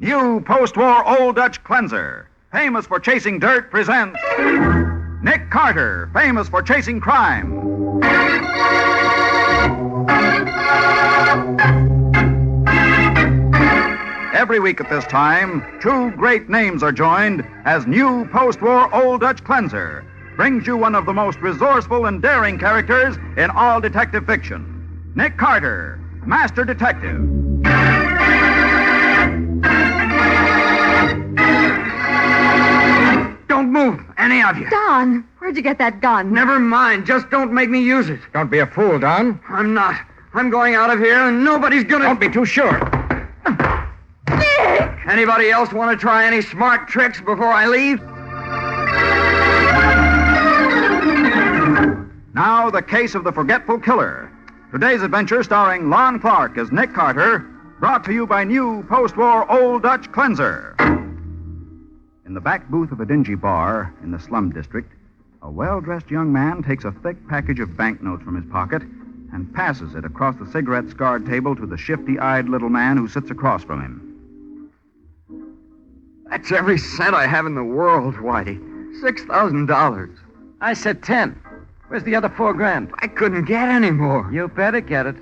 New post-war Old Dutch cleanser, famous for chasing dirt, presents Nick Carter, famous for chasing crime. Every week at this time, two great names are joined as new post-war Old Dutch cleanser brings you one of the most resourceful and daring characters in all detective fiction. Nick Carter, Master Detective. Don't move, any of you. Don, where'd you get that gun? Never mind, just don't make me use it. Don't be a fool, Don. I'm not. I'm going out of here and nobody's gonna... Don't be too sure. Nick! Anybody else want to try any smart tricks before I leave? Now, the case of the Forgetful Killer. Today's adventure starring Lon Clark as Nick Carter, brought to you by new post-war Old Dutch cleanser. In the back booth of a dingy bar in the slum district, a well-dressed young man takes a thick package of banknotes from his pocket and passes it across the cigarette-scarred table to the shifty-eyed little man who sits across from him. That's every cent I have in the world, Whitey. $6,000. I said 10. Where's the other $4,000? I couldn't get any more. You better get it.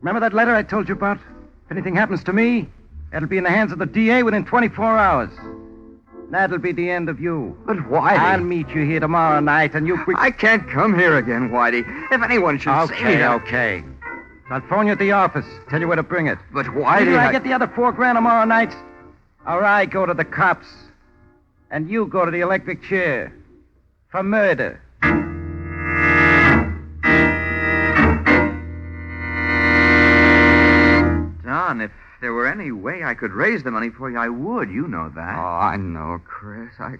Remember that letter I told you about? If anything happens to me, it'll be in the hands of the DA within 24 hours. That'll be the end of you. But Whitey... I'll meet you here tomorrow night, and you... I can't come here again, Whitey. If anyone should see me... Okay. I'll phone you at the office, tell you where to bring it. But Whitey... Either I get the other $4,000 tomorrow night, or I go to the cops, and you go to the electric chair for murder. Don, if there were any way I could raise the money for you, I would. You know that. Oh, I know, Chris. I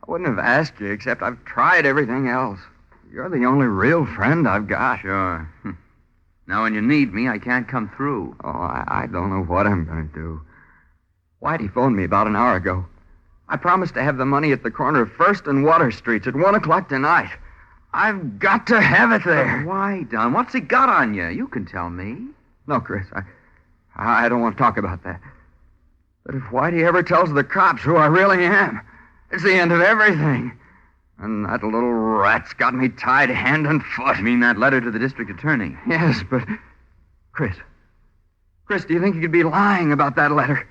wouldn't have asked you, except I've tried everything else. You're the only real friend I've got. Sure. Now, when you need me, I can't come through. Oh, I don't know what I'm going to do. Whitey phoned me about an hour ago. I promised to have the money at the corner of 1st and Water Streets at 1 o'clock tonight. I've got to have it there. But why, Don? What's he got on you? You can tell me. No, Chris, I don't want to talk about that. But if Whitey ever tells the cops who I really am, it's the end of everything. And that little rat's got me tied hand and foot. You mean that letter to the district attorney? Yes, but... Chris, do you think you could be lying about that letter?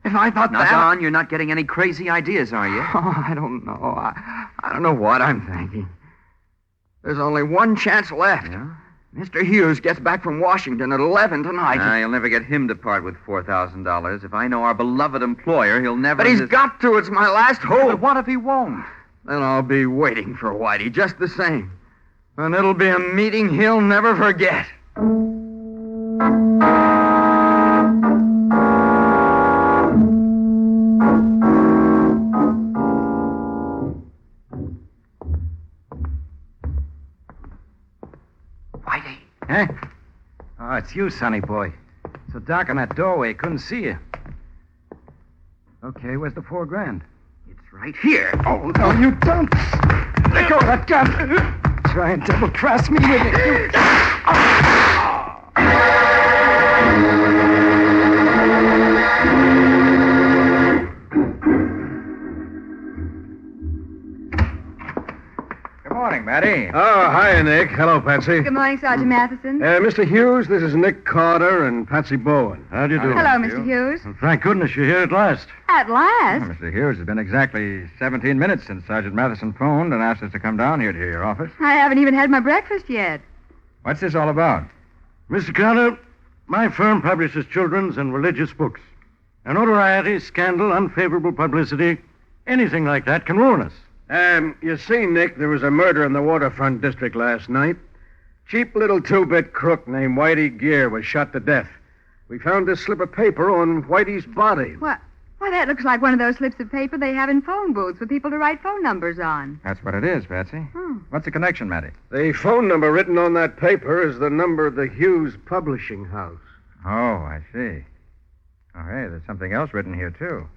If I thought now, that... Don, you're not getting any crazy ideas, are you? Oh, I don't know. I don't know what I'm thinking. There's only one chance left. Yeah? Mr. Hughes gets back from Washington at 11 tonight. You'll never get him to part with $4,000. If I know our beloved employer, he'll never... But he's got to. It's my last hope. But what if he won't? Then I'll be waiting for Whitey, just the same. And it'll be a meeting he'll never forget. Whitey. Huh? Oh, it's you, sonny boy. So dark in that doorway, couldn't see you. Okay, where's the $4,000? It's right here. Oh, no, you don't. Let go of that gun. Try and double-cross me with it. Good morning, Matty. Oh, hi, Nick. Hello, Patsy. Good morning, Sergeant Matheson. Mr. Hughes, this is Nick Carter and Patsy Bowen. How do you do? Hello, Mr. Hughes. Well, thank goodness you're here at last. At last? Mr. Hughes, it's been exactly 17 minutes since Sergeant Matheson phoned and asked us to come down here to your office. I haven't even had my breakfast yet. What's this all about? Mr. Carter, my firm publishes children's and religious books. And notoriety, scandal, unfavorable publicity, anything like that can ruin us. You see, Nick, there was a murder in the waterfront district last night. Cheap little two-bit crook named Whitey Gear was shot to death. We found this slip of paper on Whitey's body. What? Why, that looks like one of those slips of paper they have in phone booths for people to write phone numbers on. That's what it is, Patsy. What's the connection, Matty? The phone number written on that paper is the number of the Hughes Publishing House. Oh, I see. Oh, hey, there's something else written here, too.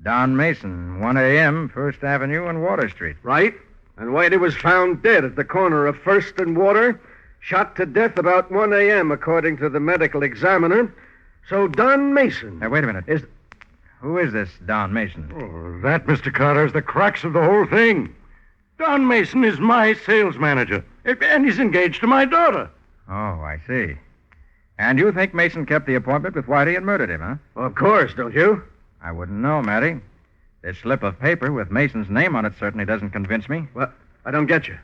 Don Mason, 1 a.m., 1st Avenue and Water Street. Right. And Whitey was found dead at the corner of 1st and Water, shot to death about 1 a.m., according to the medical examiner. So Don Mason... Now, wait a minute. Who is this Don Mason? Oh, that, Mr. Carter, is the crux of the whole thing. Don Mason is my sales manager, and he's engaged to my daughter. Oh, I see. And you think Mason kept the appointment with Whitey and murdered him, huh? Well, of course, don't you? I wouldn't know, Matty. This slip of paper with Mason's name on it certainly doesn't convince me. Well, I don't get you.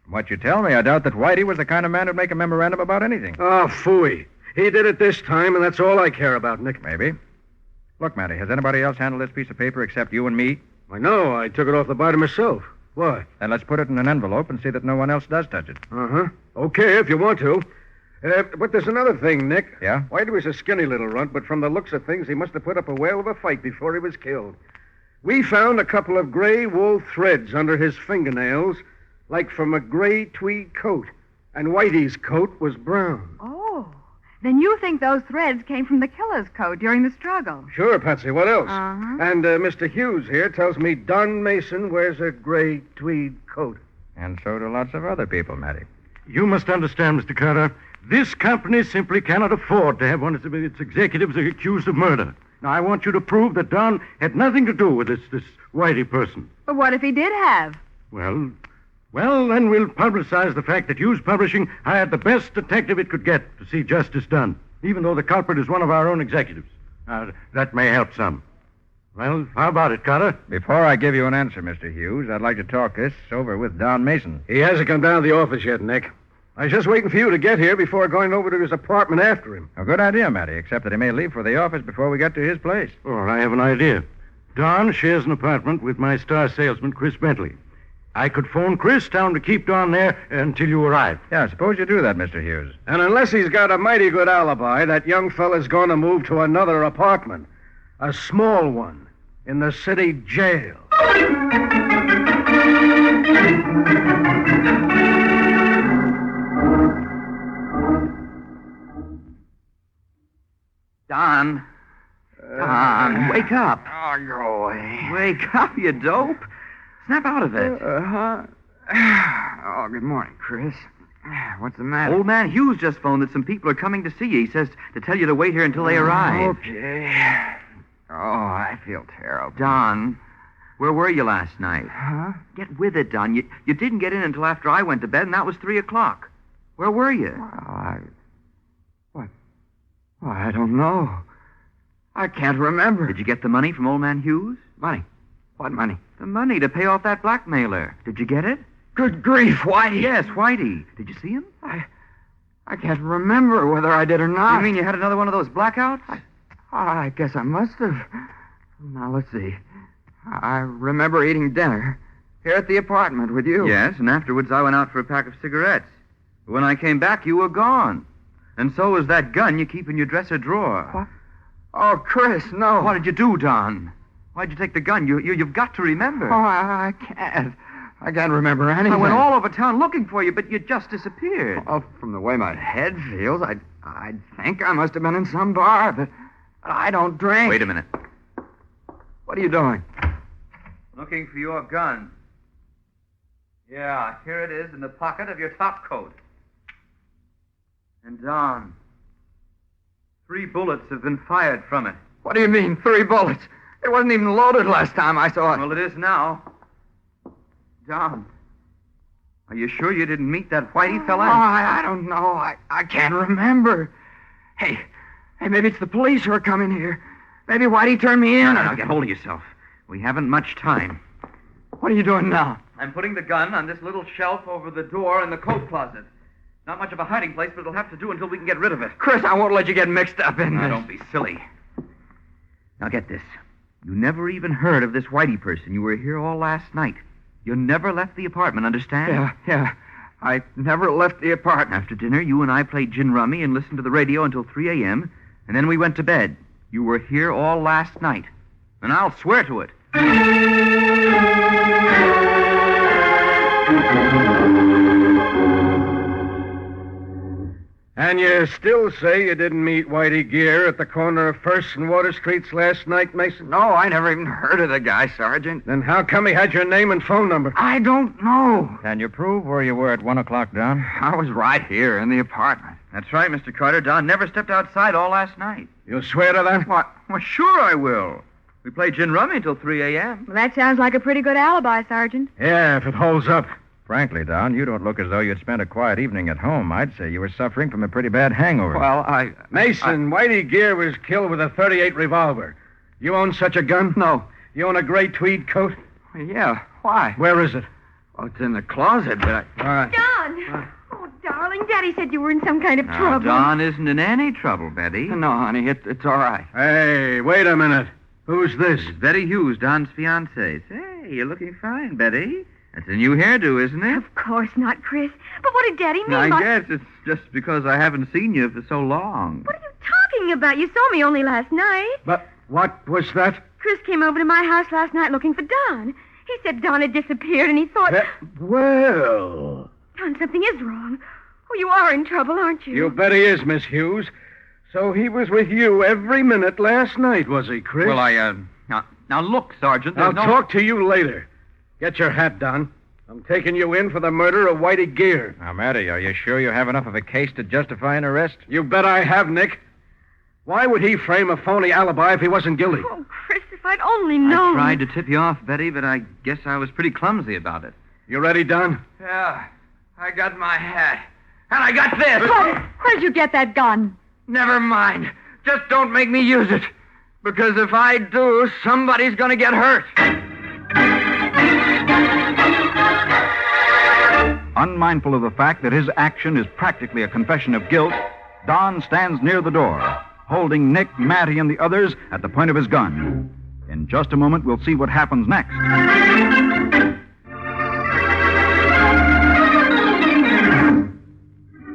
From what you tell me, I doubt that Whitey was the kind of man who'd make a memorandum about anything. Oh, phooey. He did it this time, and that's all I care about, Nick. Maybe. Look, Matty, has anybody else handled this piece of paper except you and me? I know. I took it off the body myself. Why? Then let's put it in an envelope and see that no one else does touch it. Uh-huh. Okay, if you want to. But there's another thing, Nick. Yeah? Whitey was a skinny little runt, but from the looks of things, he must have put up a whale of a fight before he was killed. We found a couple of gray wool threads under his fingernails, like from a gray tweed coat. And Whitey's coat was brown. Oh, then you think those threads came from the killer's coat during the struggle? Sure, Patsy. What else? Uh-huh. And Mr. Hughes here tells me Don Mason wears a gray tweed coat. And so do lots of other people, Matty. You must understand, Mr. Carter, this company simply cannot afford to have one of its executives accused of murder. Now, I want you to prove that Don had nothing to do with this Whitey person. But what if he did have? Well, then we'll publicize the fact that Hughes Publishing hired the best detective it could get to see justice done, even though the culprit is one of our own executives. That may help some. Well, how about it, Carter? Before I give you an answer, Mr. Hughes, I'd like to talk this over with Don Mason. He hasn't come down to the office yet, Nick. I was just waiting for you to get here before going over to his apartment after him. A good idea, Matty, except that he may leave for the office before we get to his place. Oh, I have an idea. Don shares an apartment with my star salesman, Chris Bentley. I could phone Chris, tell him to keep Don there until you arrive. Yeah, suppose you do that, Mr. Hughes. And unless he's got a mighty good alibi, that young fella's going to move to another apartment. A small one in the city jail. Don, wake up. Oh, go away. Wake up, you dope. Snap out of it. Oh, good morning, Chris. What's the matter? Old man Hughes just phoned that some people are coming to see you. He says to tell you to wait here until they arrive. Okay. Oh, I feel terrible. Don, where were you last night? Huh? Get with it, Don. You didn't get in until after I went to bed, and that was 3 o'clock. Where were you? Well, I don't know. I can't remember. Did you get the money from old man Hughes? Money? What money? The money to pay off that blackmailer. Did you get it? Good grief, Whitey. Yes, Whitey. Did you see him? I can't remember whether I did or not. You mean you had another one of those blackouts? I guess I must have. Now, let's see. I remember eating dinner here at the apartment with you. Yes, and afterwards I went out for a pack of cigarettes. But when I came back, you were gone. And so was that gun you keep in your dresser drawer. What? Oh, Chris, no. What did you do, Don? Why'd you take the gun? You've got to remember. Oh, I can't. I can't remember anything. I went all over town looking for you, but you just disappeared. Oh, from the way my head feels, I'd think I must have been in some bar, but I don't drink. Wait a minute. What are you doing? Looking for your gun. Yeah, here it is in the pocket of your top coat. And Don, 3 bullets have been fired from it. What do you mean, 3 bullets? It wasn't even loaded last time I saw it. Well, it is now. Don, are you sure you didn't meet that Whitey fella? Oh, I don't know. I can't remember. Hey, maybe it's the police who are coming here. Maybe Whitey turned me in. Now, get hold of yourself. We haven't much time. What are you doing now? I'm putting the gun on this little shelf over the door in the coat closet. Not much of a hiding place, but it'll have to do until we can get rid of it. Chris, I won't let you get mixed up in Now, this. don't be silly. Now, get this. You never even heard of this Whitey person. You were here all last night. You never left the apartment, understand? Yeah. I never left the apartment. After dinner, you and I played gin rummy and listened to the radio until 3 a.m., and then we went to bed. You were here all last night. And I'll swear to it. And you still say you didn't meet Whitey Gear at the corner of First and Water Streets last night, Mason? No, I never even heard of the guy, Sergeant. Then how come he had your name and phone number? I don't know. Can you prove where you were at 1 o'clock, Don? I was right here in the apartment. That's right, Mr. Carter. Don never stepped outside all last night. You'll swear to that? What? Well, sure I will. We played gin rummy until 3 a.m. Well, that sounds like a pretty good alibi, Sergeant. Yeah, if it holds up. Frankly, Don, you don't look as though you'd spent a quiet evening at home. I'd say you were suffering from a pretty bad hangover. Well, Mason, Whitey Gear was killed with a .38 revolver. You own such a gun? No. You own a gray tweed coat? Yeah, why? Where is it? Oh, it's in the closet, but I... All right. Don! Oh, darling, Daddy said you were in some kind of trouble. Don isn't in any trouble, Betty. No, honey, it's all right. Hey, wait a minute. Who's this? It's Betty Hughes, Don's fiancée. Say, you're looking fine, Betty. That's a new hairdo, isn't it? Of course not, Chris. But what did Daddy mean I by... guess it's just because I haven't seen you for so long. What are you talking about? You saw me only last night. But what was that? Chris came over to my house last night looking for Don. He said Don had disappeared, and he thought... Well... Don, something is wrong. Oh, you are in trouble, aren't you? You bet he is, Miss Hughes. So he was with you every minute last night, was he, Chris? Well, Now look, Sergeant, I'll talk to you later. Get your hat, Don. I'm taking you in for the murder of Whitey Gear. Now, Matty, are you sure you have enough of a case to justify an arrest? You bet I have, Nick. Why would he frame a phony alibi if he wasn't guilty? Oh, Chris, if I'd only known... I tried to tip you off, Betty, but I guess I was pretty clumsy about it. You ready, Don? Yeah, I got my hat. And I got this. Where'd you get that gun? Never mind. Just don't make me use it. Because if I do, somebody's going to get hurt. Unmindful of the fact that his action is practically a confession of guilt, Don stands near the door, holding Nick, Matty, and the others at the point of his gun. In just a moment, we'll see what happens next.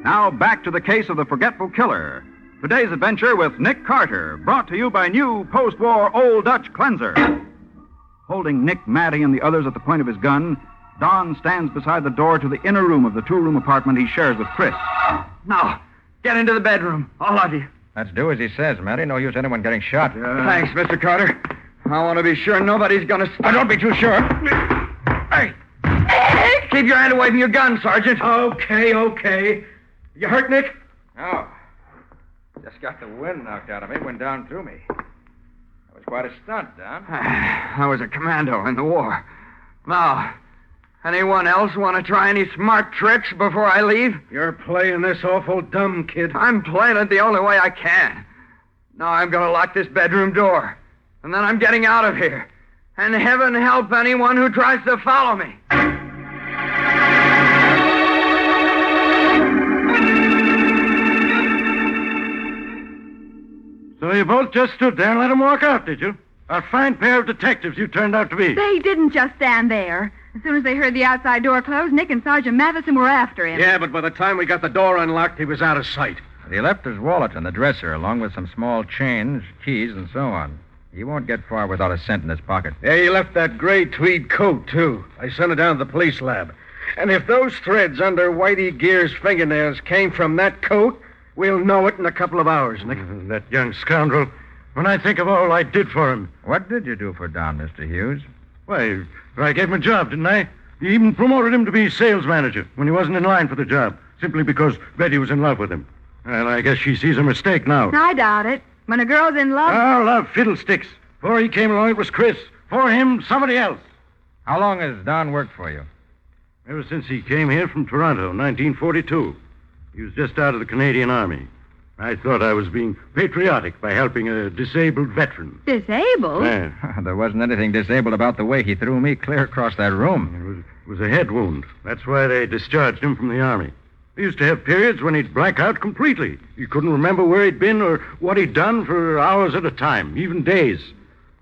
Now, back to the case of the Forgetful Killer. Today's adventure with Nick Carter, brought to you by new post-war Old Dutch Cleanser. Holding Nick, Matty, and the others at the point of his gun, Don stands beside the door to the inner room of the two-room apartment he shares with Chris. Now, get into the bedroom, all of you. Let's do as he says, Matty. No use anyone getting shot. Thanks, Mr. Carter. I want to be sure nobody's going to... Don't be too sure. Hey! Keep your hand away from your gun, Sergeant. Okay. You hurt, Nick? Oh. Just got the wind knocked out of me. Went down through me. That was quite a stunt, Don. I was a commando in the war. Now, anyone else want to try any smart tricks before I leave? You're playing this awful dumb, kid. I'm playing it the only way I can. Now I'm going to lock this bedroom door. And then I'm getting out of here. And heaven help anyone who tries to follow me. So you both just stood there and let him walk out, did you? A fine pair of detectives you turned out to be. They didn't just stand there. As soon as they heard the outside door close, Nick and Sergeant Matheson were after him. Yeah, but by the time we got the door unlocked, he was out of sight. He left his wallet in the dresser, along with some small change, keys, and so on. He won't get far without a cent in his pocket. Yeah, he left that gray tweed coat, too. I sent it down to the police lab. And if those threads under Whitey Gear's fingernails came from that coat, we'll know it in a couple of hours, Nick. That young scoundrel. When I think of all I did for him. What did you do for Don, Mr. Hughes? Why, I gave him a job, didn't I? You even promoted him to be sales manager when he wasn't in line for the job, simply because Betty was in love with him. Well, I guess she sees a mistake now. I doubt it. When a girl's in love... Oh, love fiddlesticks. Before he came along, it was Chris. For him, somebody else. How long has Don worked for you? Ever since he came here from Toronto, 1942. He was just out of the Canadian Army. I thought I was being patriotic by helping a disabled veteran. Disabled? Yeah. There wasn't anything disabled about the way he threw me clear across that room. It was a head wound. That's why they discharged him from the Army. He used to have periods when he'd black out completely. He couldn't remember where he'd been or what he'd done for hours at a time, even days.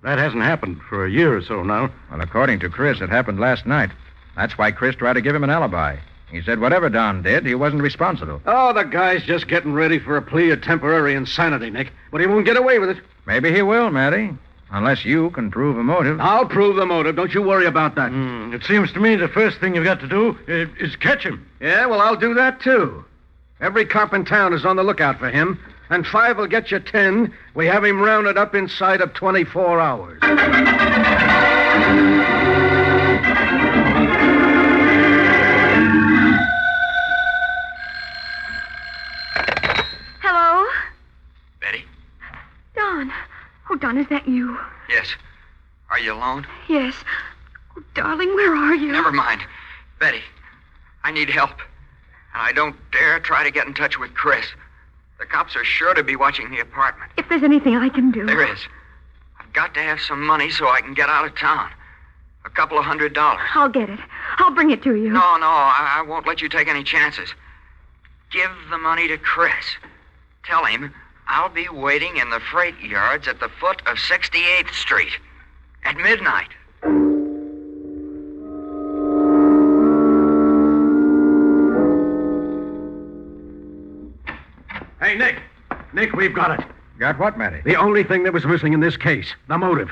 That hasn't happened for a year or so now. Well, according to Chris, it happened last night. That's why Chris tried to give him an alibi. He said whatever Don did, he wasn't responsible. Oh, the guy's just getting ready for a plea of temporary insanity, Nick. But he won't get away with it. Maybe he will, Matty. Unless you can prove a motive. I'll prove the motive. Don't you worry about that. It seems to me the first thing you've got to do is catch him. Yeah, well, I'll do that, too. Every cop in town is on the lookout for him, and 5 will get you 10. We have him rounded up inside of 24 hours. Hello? Betty? Don. Oh, Don, is that you? Yes. Are you alone? Yes. Oh, darling, where are you? Never mind. Betty, I need help. And I don't dare try to get in touch with Chris. The cops are sure to be watching the apartment. If there's anything I can do. There is. I've got to have some money so I can get out of town. A couple of $100. I'll get it. I'll bring it to you. No, I won't let you take any chances. Give the money to Chris. Tell him I'll be waiting in the freight yards at the foot of 68th Street at midnight. Hey, Nick. Nick, we've got it. Got what, Matty? The only thing that was missing in this case. The motive.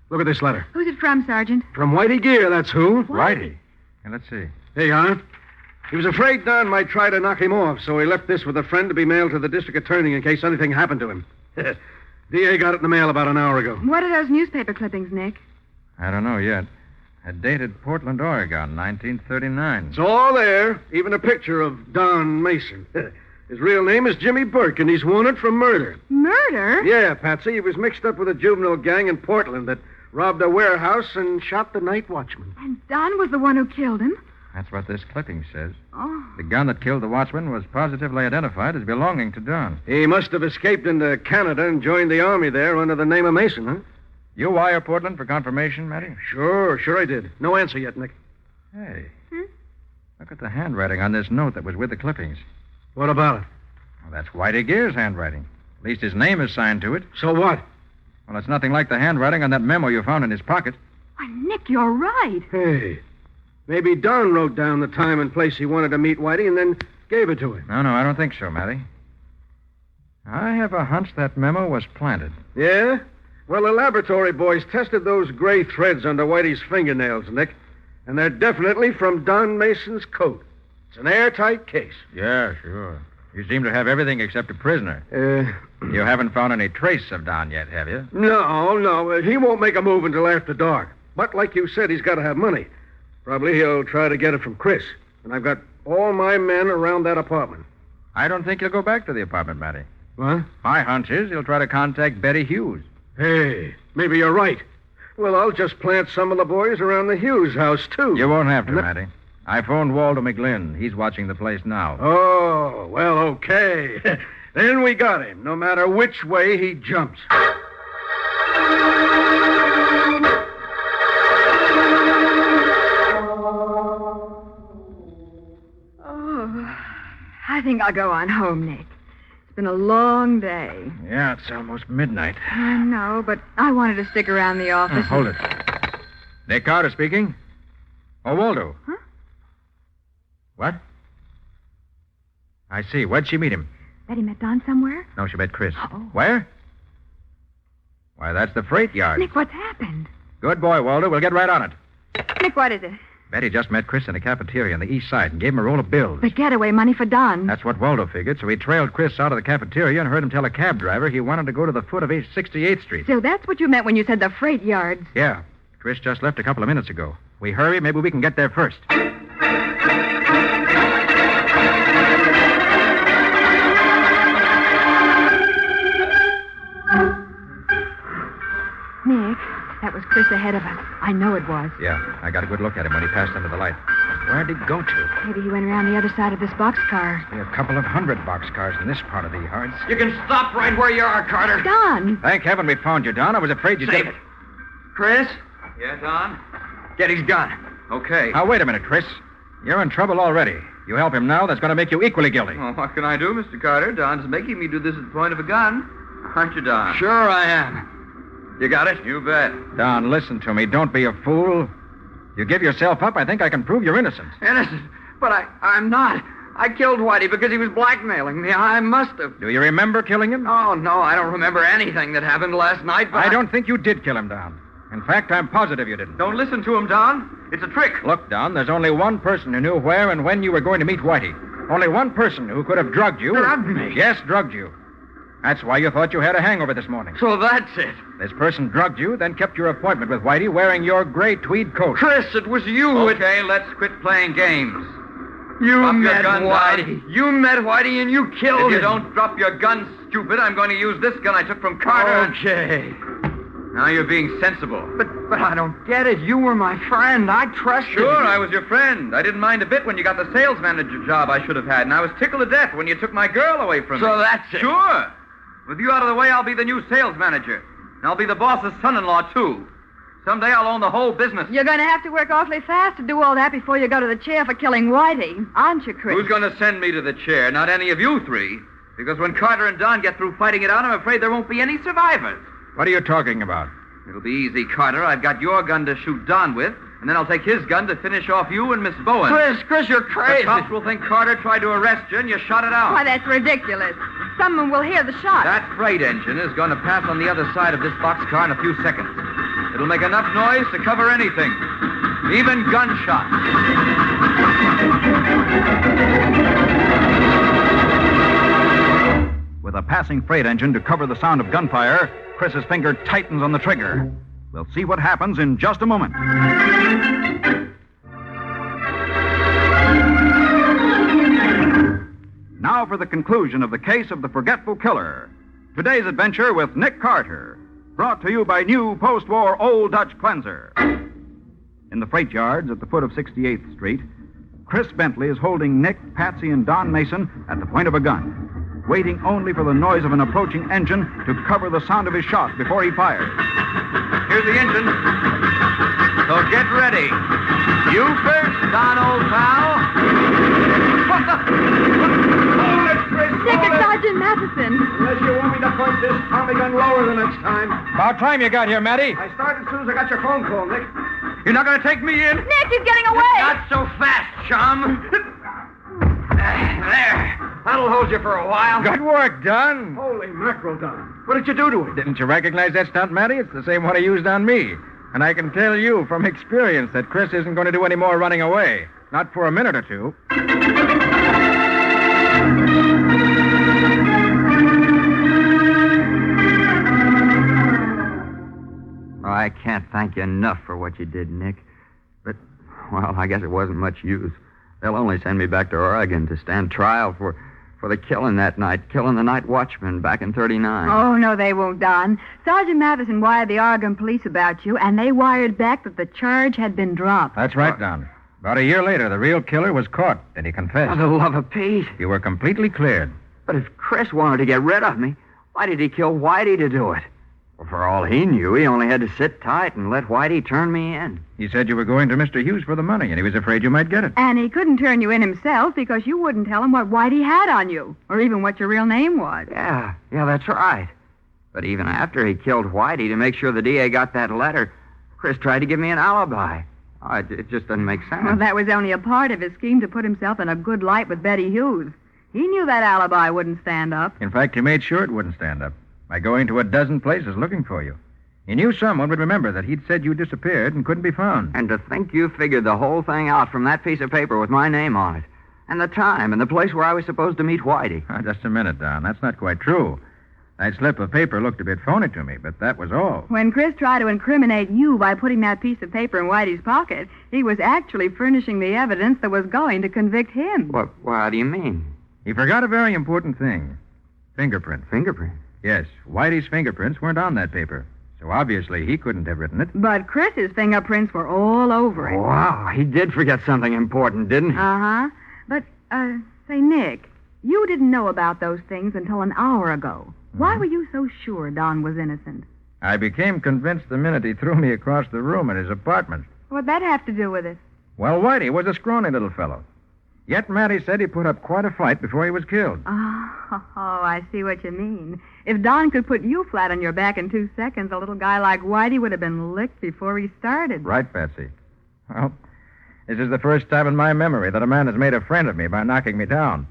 Look at this letter. Who's it from, Sergeant? From Whitey Gear, that's who. Whitey. And let's see. Here you are. He was afraid Don might try to knock him off, so he left this with a friend to be mailed to the district attorney in case anything happened to him. DA got it in the mail about an hour ago. What are those newspaper clippings, Nick? I don't know yet. Dated Portland, Oregon, 1939. It's all there, even a picture of Don Mason. His real name is Jimmy Burke, and he's wanted for murder. Murder? Yeah, Patsy. He was mixed up with a juvenile gang in Portland that robbed a warehouse and shot the night watchman. And Don was the one who killed him? That's what this clipping says. Oh. The gun that killed the watchman was positively identified as belonging to Don. He must have escaped into Canada and joined the army there under the name of Mason, huh? You wire Portland for confirmation, Matty? Sure I did. No answer yet, Nick. Hey. Look at the handwriting on this note that was with the clippings. What about it? Well, that's Whitey Gear's handwriting. At least his name is signed to it. So what? Well, it's nothing like the handwriting on that memo you found in his pocket. Why, Nick, you're right. Hey, maybe Don wrote down the time and place he wanted to meet Whitey and then gave it to him. No, I don't think so, Matty. I have a hunch that memo was planted. Yeah? Well, the laboratory boys tested those gray threads under Whitey's fingernails, Nick, and they're definitely from Don Mason's coat. It's an airtight case. Yeah, sure. You seem to have everything except a prisoner. You haven't found any trace of Don yet, have you? No. He won't make a move until after dark. But like you said, he's got to have money. Probably he'll try to get it from Chris. And I've got all my men around that apartment. I don't think he'll go back to the apartment, Matty. What? My hunch is he'll try to contact Betty Hughes. Hey, maybe you're right. Well, I'll just plant some of the boys around the Hughes house, too. You won't have to, Matty. I phoned Walter McGlynn. He's watching the place now. Oh, well, okay. Then we got him, no matter which way he jumps. Oh, I think I'll go on home, Nick. It's been a long day. Yeah, it's almost midnight. I know, but I wanted to stick around the office. Hold it. Nick Carter speaking. Oh, Waldo. Huh? What? I see. Where'd she meet him? Betty met Don somewhere? No, she met Chris. Oh. Where? Why, that's the freight yard. Nick, what's happened? Good boy, Waldo. We'll get right on it. Nick, what is it? Betty just met Chris in a cafeteria on the east side and gave him a roll of bills. The getaway money for Don. That's what Waldo figured, so he trailed Chris out of the cafeteria and heard him tell a cab driver he wanted to go to the foot of 68th Street. So that's what you meant when you said the freight yards. Yeah. Chris just left a couple of minutes ago. We hurry, maybe we can get there first. Nick, that was Chris ahead of us. I know it was. Yeah, I got a good look at him when he passed under the light. Where'd he go to? Maybe he went around the other side of this boxcar. There are a couple of 100 boxcars in this part of the yards. You can stop right where you are, Carter. Don! Thank heaven we found you, Don. I was afraid you'd Save get it. Chris? Yeah, Don? Get his gun. Okay. Now, wait a minute, Chris. You're in trouble already. You help him now, that's going to make you equally guilty. Well, what can I do, Mr. Carter? Don's making me do this at the point of a gun. Aren't you, Don? Sure I am. You got it? You bet. Don, listen to me. Don't be a fool. You give yourself up, I think I can prove you're innocent. Innocent? But I'm not. I killed Whitey because he was blackmailing me. I must have. Do you remember killing him? Oh, no, I don't remember anything that happened last night, but I don't think you did kill him, Don. In fact, I'm positive you didn't. Don't listen to him, Don. It's a trick. Look, Don, there's only one person who knew where and when you were going to meet Whitey. Only one person who could have drugged you. Drugged me? Yes, drugged you. That's why you thought you had a hangover this morning. So that's it. This person drugged you, then kept your appointment with Whitey wearing your gray tweed coat. Chris, it was you. Okay, let's quit playing games. You Drop your met gun, Whitey. You met Whitey and you killed If you him. don't drop your gun, stupid, I'm going to use this gun I took from Carter. Okay. Now you're being sensible. But I don't get it. You were my friend. I trusted you. Sure, I was your friend. I didn't mind a bit when you got the sales manager job I should have had, and I was tickled to death when you took my girl away from me. So that's it. Sure. With you out of the way, I'll be the new sales manager. And I'll be the boss's son-in-law, too. Someday I'll own the whole business. You're going to have to work awfully fast to do all that before you go to the chair for killing Whitey, aren't you, Chris? Who's going to send me to the chair? Not any of you three. Because when Carter and Don get through fighting it out, I'm afraid there won't be any survivors. What are you talking about? It'll be easy, Carter. I've got your gun to shoot Don with, and then I'll take his gun to finish off you and Miss Bowen. Chris, you're crazy. The cops will think Carter tried to arrest you and you shot it out. Why, that's ridiculous. Someone will hear the shot. That freight engine is going to pass on the other side of this boxcar in a few seconds. It'll make enough noise to cover anything, even gunshots. With a passing freight engine to cover the sound of gunfire, Chris's finger tightens on the trigger. We'll see what happens in just a moment. Now for the conclusion of the case of the Forgetful Killer. Today's adventure with Nick Carter, brought to you by new post-war Old Dutch Cleanser. In the freight yards at the foot of 68th Street, Chris Bentley is holding Nick, Patsy, and Don Mason at the point of a gun, waiting only for the noise of an approaching engine to cover the sound of his shot before he fires. Here's the engine. So get ready. You first, Don, old pal. What the? Hold it, Chris. Nick, it's Sergeant Matheson. Unless you want me to point this Tommy gun lower the next time. About time you got here, Matty. I started as soon as I got your phone call, Nick. You're not going to take me in? Nick, he's getting away. Not so fast, chum. There. That'll hold you for a while. Good work, Don. Holy mackerel, Don. What did you do to it? Didn't you recognize that stunt, Matty? It's the same one he used on me. And I can tell you from experience that Chris isn't going to do any more running away. Not for a minute or two. I can't thank you enough for what you did, Nick. But, well, I guess it wasn't much use. They'll only send me back to Oregon to stand trial for the killing that night, killing the night watchman back in 39. Oh, no, they won't, Don. Sergeant Matheson wired the Oregon police about you, and they wired back that the charge had been dropped. That's right, Don. About a year later, the real killer was caught, and he confessed. For the love of Pete. You were completely cleared. But if Chris wanted to get rid of me, why did he kill Whitey to do it? Well, for all he knew, he only had to sit tight and let Whitey turn me in. He said you were going to Mr. Hughes for the money, and he was afraid you might get it. And he couldn't turn you in himself because you wouldn't tell him what Whitey had on you, or even what your real name was. Yeah, that's right. But even after he killed Whitey, to make sure the DA got that letter, Chris tried to give me an alibi. Oh, it just doesn't make sense. Well, that was only a part of his scheme to put himself in a good light with Betty Hughes. He knew that alibi wouldn't stand up. In fact, he made sure it wouldn't stand up by going to a dozen places looking for you. He knew someone would remember that he'd said you disappeared and couldn't be found. And to think you figured the whole thing out from that piece of paper with my name on it. And the time and the place where I was supposed to meet Whitey. Just a minute, Don. That's not quite true. That slip of paper looked a bit phony to me, but that was all. When Chris tried to incriminate you by putting that piece of paper in Whitey's pocket, he was actually furnishing the evidence that was going to convict him. What do you mean? He forgot a very important thing. Fingerprints. Fingerprint? Yes, Whitey's fingerprints weren't on that paper. So obviously he couldn't have written it. But Chris's fingerprints were all over it. Wow, he did forget something important, didn't he? Uh-huh. But, say, Nick, you didn't know about those things until an hour ago. Why were you so sure Don was innocent? I became convinced the minute he threw me across the room at his apartment. What'd that have to do with it? Well, Whitey was a scrawny little fellow. Yet Matty said he put up quite a fight before he was killed. Oh, I see what you mean. If Don could put you flat on your back in 2 seconds, a little guy like Whitey would have been licked before he started. Right, Patsy. Well, this is the first time in my memory that a man has made a friend of me by knocking me down.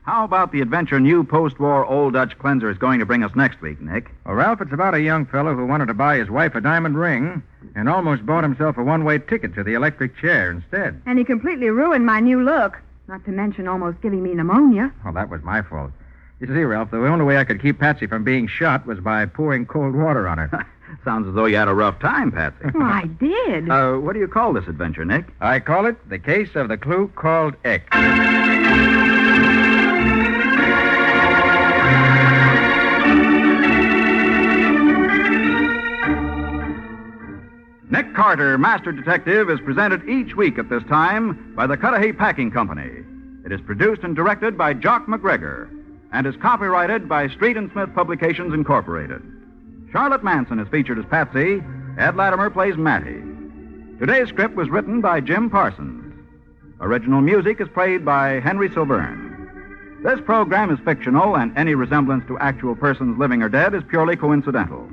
How about the adventure new post-war Old Dutch Cleanser is going to bring us next week, Nick? Well, Ralph, it's about a young fellow who wanted to buy his wife a diamond ring and almost bought himself a one-way ticket to the electric chair instead. And he completely ruined my new look, not to mention almost giving me pneumonia. Well, that was my fault. You see, Ralph, the only way I could keep Patsy from being shot was by pouring cold water on her. Sounds as though you had a rough time, Patsy. Well, I did. What do you call this adventure, Nick? I call it The Case of the Clue Called X. Nick Carter, Master Detective, is presented each week at this time by the Cudahy Packing Company. It is produced and directed by Jock McGregor and is copyrighted by Street and Smith Publications, Incorporated. Charlotte Manson is featured as Patsy. Ed Latimer plays Matty. Today's script was written by Jim Parsons. Original music is played by Henry Silverne. This program is fictional, and any resemblance to actual persons living or dead is purely coincidental.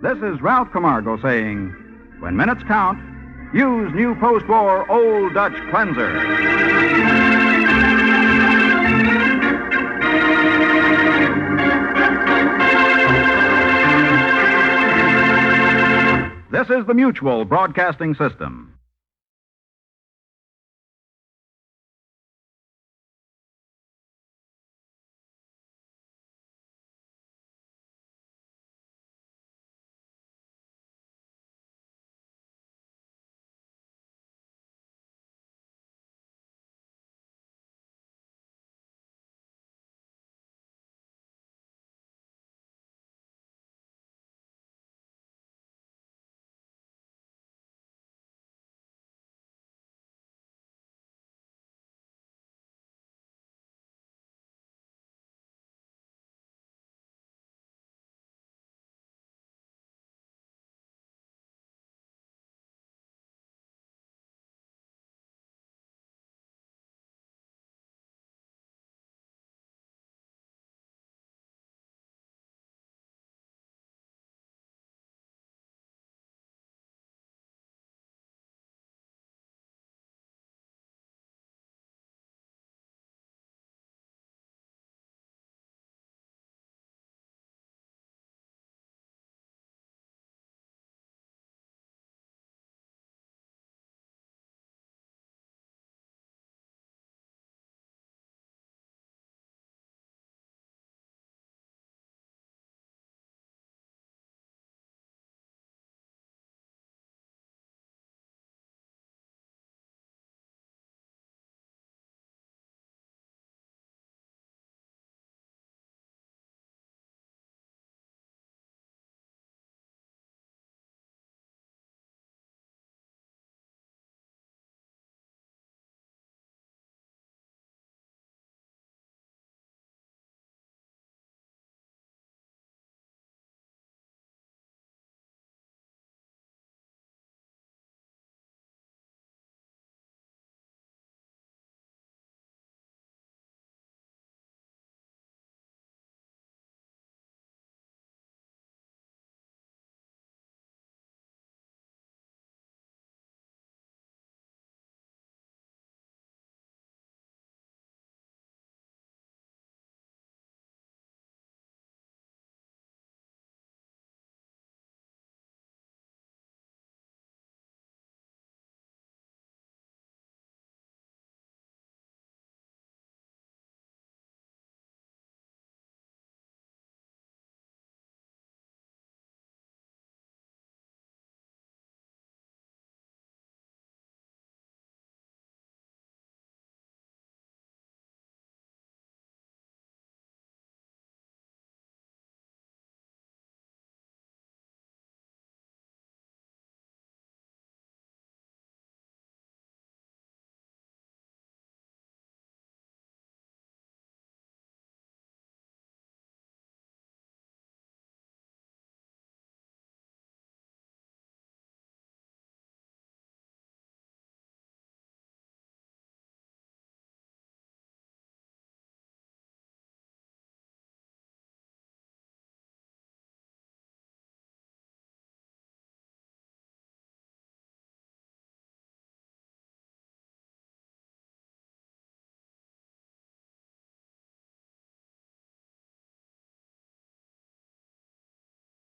This is Ralph Camargo saying, when minutes count, use new post-war Old Dutch Cleanser. This is the Mutual Broadcasting System.